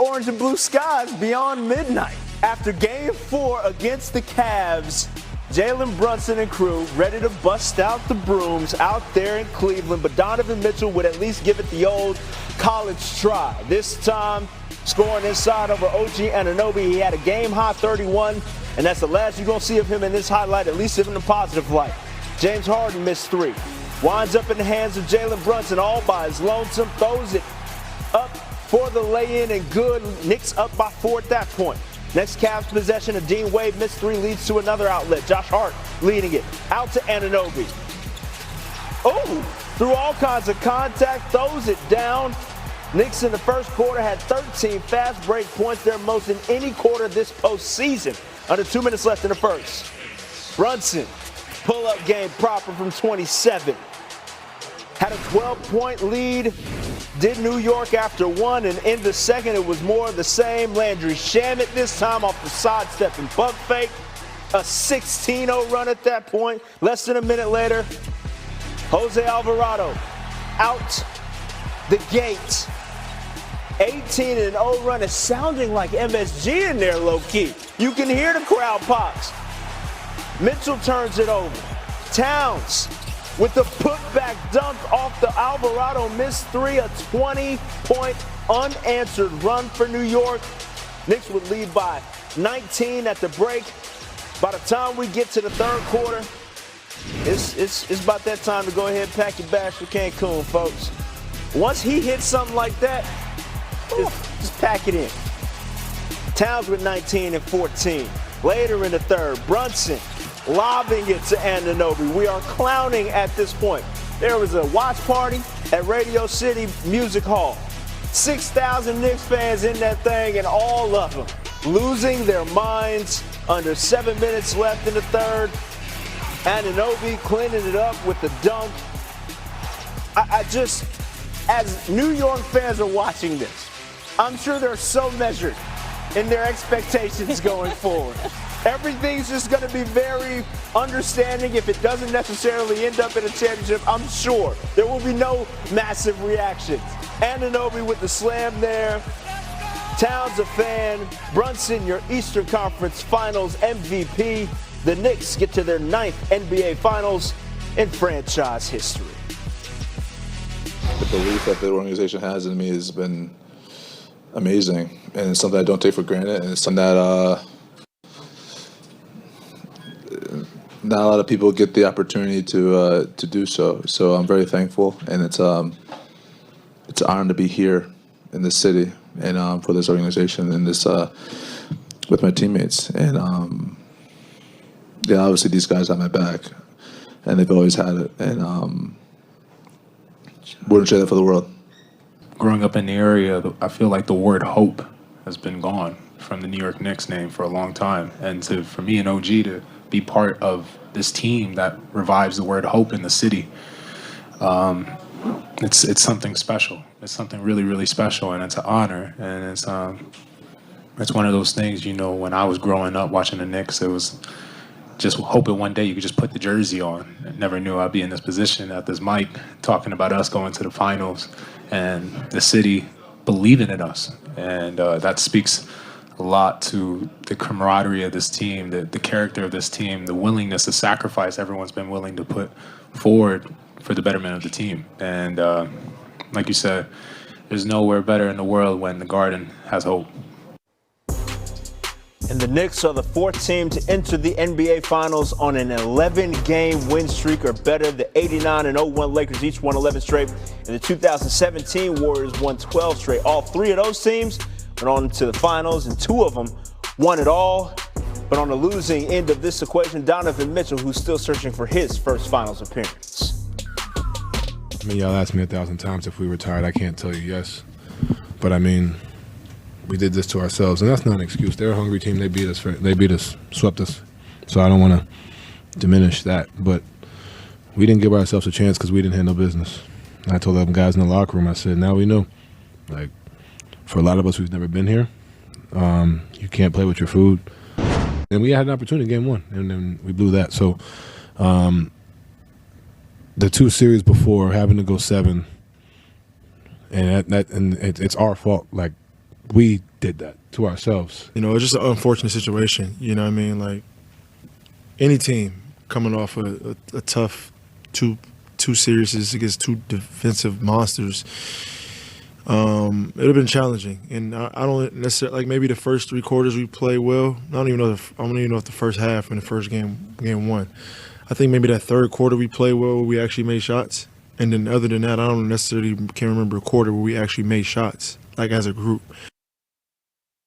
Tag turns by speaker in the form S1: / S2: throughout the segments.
S1: orange and blue skies beyond midnight. After Game 4 against the Cavs, Jalen Brunson and crew ready to bust out the brooms out there in Cleveland, but Donovan Mitchell would at least give it the old college try. This time, scoring inside over OG Anunoby. He had a game-high 31, and that's the last you're going to see of him in this highlight, at least in a positive light. James Harden missed 3. Winds up in the hands of Jalen Brunson all by his lonesome, throws it up for the lay-in and good. Knicks up by 4 at that point. Next Cavs possession, a Dean Wade missed 3 leads to another outlet. Josh Hart leading it out to Anunoby. Oh, through all kinds of contact, throws it down. Knicks in the first quarter had 13 fast break points, their most in any quarter this postseason. Under 2 minutes left in the first. Brunson, pull-up game proper from 27. Had a 12-point lead. Did New York after 1, and in the second it was more of the same. Landry Shamet this time off the sidestep and bump fake. A 16-0 run at that point. Less than a minute later, Jose Alvarado out the gate. 18-0 run. It's sounding like MSG in there low-key. You can hear the crowd pops. Mitchell turns it over. Towns with the putback dunk off the Alvarado missed 3, a 20-point unanswered run for New York. Knicks would lead by 19 at the break. By the time we get to the third quarter, it's about that time to go ahead and pack your bags for Cancun, folks. Once he hits something like that, just pack it in. Towns with 19 and 14. Later in the third, Brunson lobbing it to Anunoby. We are clowning at this point. There was a watch party at Radio City Music Hall. 6,000 Knicks fans in that thing, and all of them losing their minds. Under 7 minutes left in the third. Anunoby cleaning it up with the dunk. As New York fans are watching this, I'm sure they're so measured in their expectations going forward. Everything's just going to be very understanding. If it doesn't necessarily end up in a championship, I'm sure there will be no massive reactions. Anunoby with the slam there. Towns a fan. Brunson, your Eastern Conference Finals MVP. The Knicks get to their 9th NBA Finals in franchise history.
S2: The belief that the organization has in me has been amazing, and it's something I don't take for granted, and it's something that not a lot of people get the opportunity to do so. So I'm very thankful, and it's an honor to be here in this city and for this organization and this with my teammates. And obviously these guys have my back, and they've always had it, and wouldn't trade that for the world.
S3: Growing up in the area, I feel like the word hope has been gone from the New York Knicks name for a long time, and for me and OG to be part of this team that revives the word hope in the city. It's something special. It's something really, really special, and it's an honor. And it's one of those things, when I was growing up watching the Knicks, it was just hoping one day you could just put the jersey on. I never knew I'd be in this position at this mic talking about us going to the finals and the city believing in us. And that speaks a lot to the camaraderie of this team, the character of this team, the willingness to sacrifice everyone's been willing to put forward for the betterment of the team. And like you said, there's nowhere better in the world when the Garden has hope.
S1: And the Knicks are the 4th team to enter the NBA Finals on an 11-game win streak or better. The 89 and 01 Lakers each won 11 straight, and the 2017 Warriors won 12 straight. All 3 of those teams went on to the finals, and 2 of them won it all. But on the losing end of this equation, Donovan Mitchell, who's still searching for his first finals appearance.
S4: I mean, y'all asked me 1,000 times if we retired. I can't tell you yes. But we did this to ourselves, and that's not an excuse. They're a hungry team. They beat us, swept us. So I don't want to diminish that. But we didn't give ourselves a chance because we didn't handle business. And I told them guys in the locker room, I said, now we know. Like, for a lot of us who've never been here, you can't play with your food. And we had an opportunity in game 1, and then we blew that. So the 2 series before, having to go 7, and it's our fault. Like, we did that to ourselves.
S5: You know, it's just an unfortunate situation. You know what I mean? Like, any team coming off a tough two series against two defensive monsters, it would have been challenging. And I don't necessarily, like, maybe the first 3 quarters we play well. I don't even know if the first half in the first game 1. I think maybe that third quarter we played well where we actually made shots. And then other than that, I don't necessarily can remember a quarter where we actually made shots, like as a group.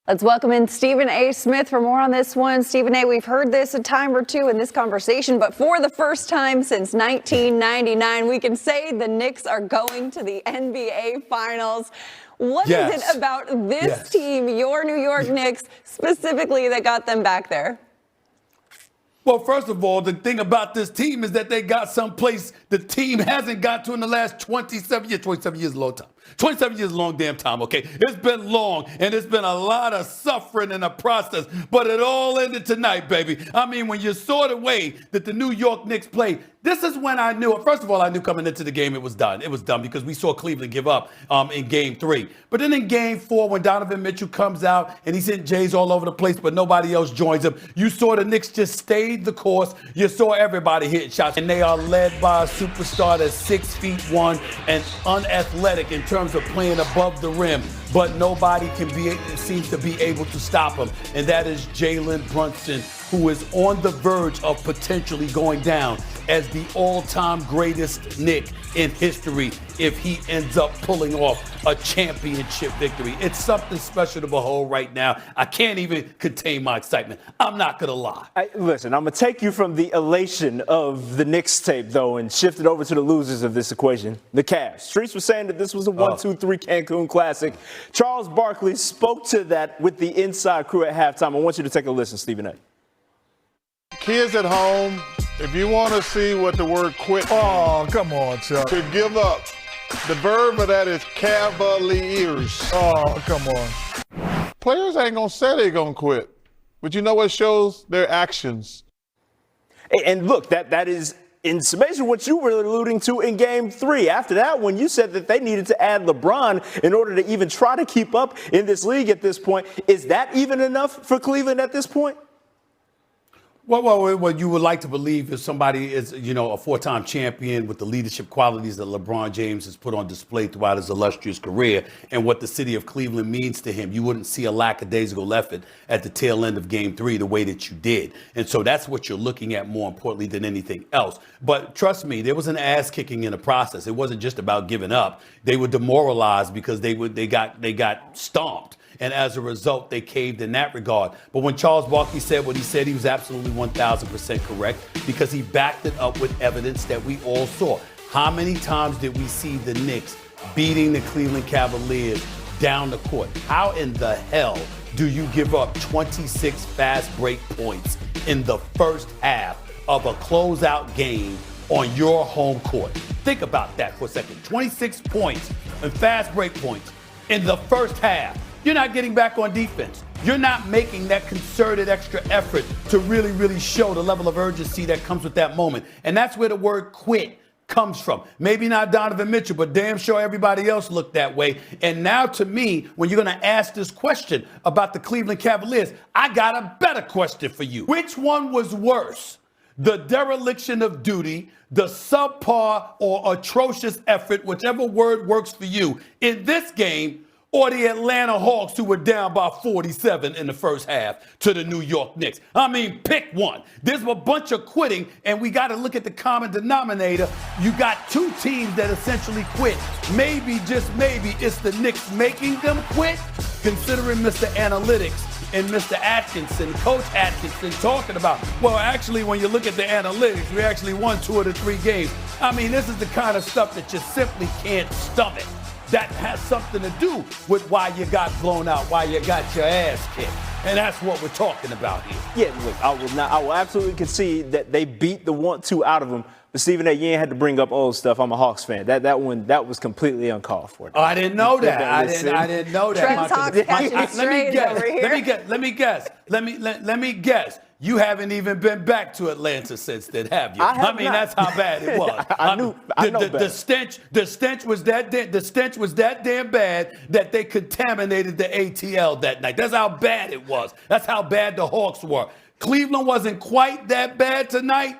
S6: Let's welcome in Stephen A. Smith for more on this one. Stephen A., we've heard this a time or two in this conversation, but for the first time since 1999, we can say the Knicks are going to the NBA Finals. What is it about this team, your New York Knicks, specifically that got them back there?
S7: Well, first of all, the thing about this team is that they got someplace the team hasn't got to in the last 27 years. 27 years is a long time. 27 years is a long damn time, okay? It's been long, and it's been a lot of suffering in the process, but it all ended tonight, baby. I mean, when you saw the way that the New York Knicks played, this is when I knew. First of all, I knew coming into the game it was done. It was done because we saw Cleveland give up in Game 3. But then in Game 4, when Donovan Mitchell comes out and he's hitting Jays all over the place, but nobody else joins him, you saw the Knicks just stayed the course. You saw everybody hitting shots, and they are led by a superstar that's 6'1" and unathletic in terms of playing above the rim. But nobody seems to be able to stop him, and that is Jalen Brunson, who is on the verge of potentially going down as the all-time greatest Knick in history if he ends up pulling off a championship victory. It's something special to behold right now. I can't even contain my excitement. I'm not going to lie.
S1: Listen, I'm going to take you from the elation of the Knicks tape, though, and shift it over to the losers of this equation, the Cavs. Streets were saying that this was a 1-2-3 Cancun Classic. Charles Barkley spoke to that with the inside crew at halftime. I want you to take a listen, Stephen A.
S8: Kids at home, if you want to see what the word quit,
S9: oh, come on, Chuck.
S8: To give up. The verb of that is Cavaliers.
S9: Oh, come on.
S8: Players ain't going to say they're going to quit. But you know what shows? Their actions.
S1: And look, that is in summation what you were alluding to in Game 3. After that, when you said that they needed to add LeBron in order to even try to keep up in this league at this point, is that even enough for Cleveland at this point?
S7: Well, you would like to believe if somebody is, a 4-time champion with the leadership qualities that LeBron James has put on display throughout his illustrious career and what the city of Cleveland means to him, you wouldn't see a lackadaisical effort at the tail end of Game 3 the way that you did. And so that's what you're looking at more importantly than anything else. But trust me, there was an ass kicking in the process. It wasn't just about giving up. They were demoralized because they got stomped. And as a result, they caved in that regard. But when Charles Barkley said what he said, he was absolutely 1,000% correct because he backed it up with evidence that we all saw. How many times did we see the Knicks beating the Cleveland Cavaliers down the court? How in the hell do you give up 26 fast break points in the first half of a closeout game on your home court? Think about that for a second. 26 points and fast break points in the first half. You're not getting back on defense. You're not making that concerted extra effort to really, really show the level of urgency that comes with that moment. And that's where the word quit comes from. Maybe not Donovan Mitchell, but damn sure everybody else looked that way. And now to me, when you're going to ask this question about the Cleveland Cavaliers, I got a better question for you. Which one was worse? The dereliction of duty, the subpar or atrocious effort, whichever word works for you, in this game, or the Atlanta Hawks who were down by 47 in the first half to the New York Knicks? I mean, pick one. There's a bunch of quitting, and we got to look at the common denominator. You got two teams that essentially quit. Maybe, just maybe, it's the Knicks making them quit, considering Mr. Analytics and Mr. Atkinson, Coach Atkinson, talking about, well, actually, when you look at the analytics, we actually won 2 of the 3 games. I mean, this is the kind of stuff that you simply can't stomach. That has something to do with why you got blown out, why you got your ass kicked. And that's what we're talking about here.
S1: Yeah, look, I will absolutely concede that they beat the 1-2 out of them. But Stephen A., you ain't had to bring up old stuff. I'm a Hawks fan. That was completely uncalled for.
S7: Oh, I didn't know that. I didn't know that.
S6: Trent's Hawks catching strays over here.
S7: Let me guess. You haven't even been back to Atlanta since then, have you?
S1: I have
S7: mean,
S1: not.
S7: that's how bad it was.
S1: I know
S7: the
S1: better.
S7: stench was that damn bad that they contaminated the ATL that night. That's how bad it was. That's how bad the Hawks were. Cleveland wasn't quite that bad tonight,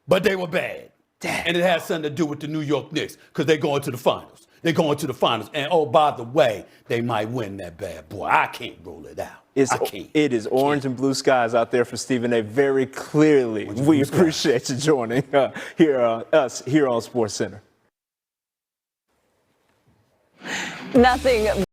S7: but they were bad. Damn. And it has something to do with the New York Knicks because they're going to the finals. They're going to the finals. And, oh, by the way, they might win that bad boy. I can't roll it out. I can't.
S1: It is orange and blue skies out there for Stephen A. Very clearly. We appreciate you joining us here on SportsCenter.
S6: Nothing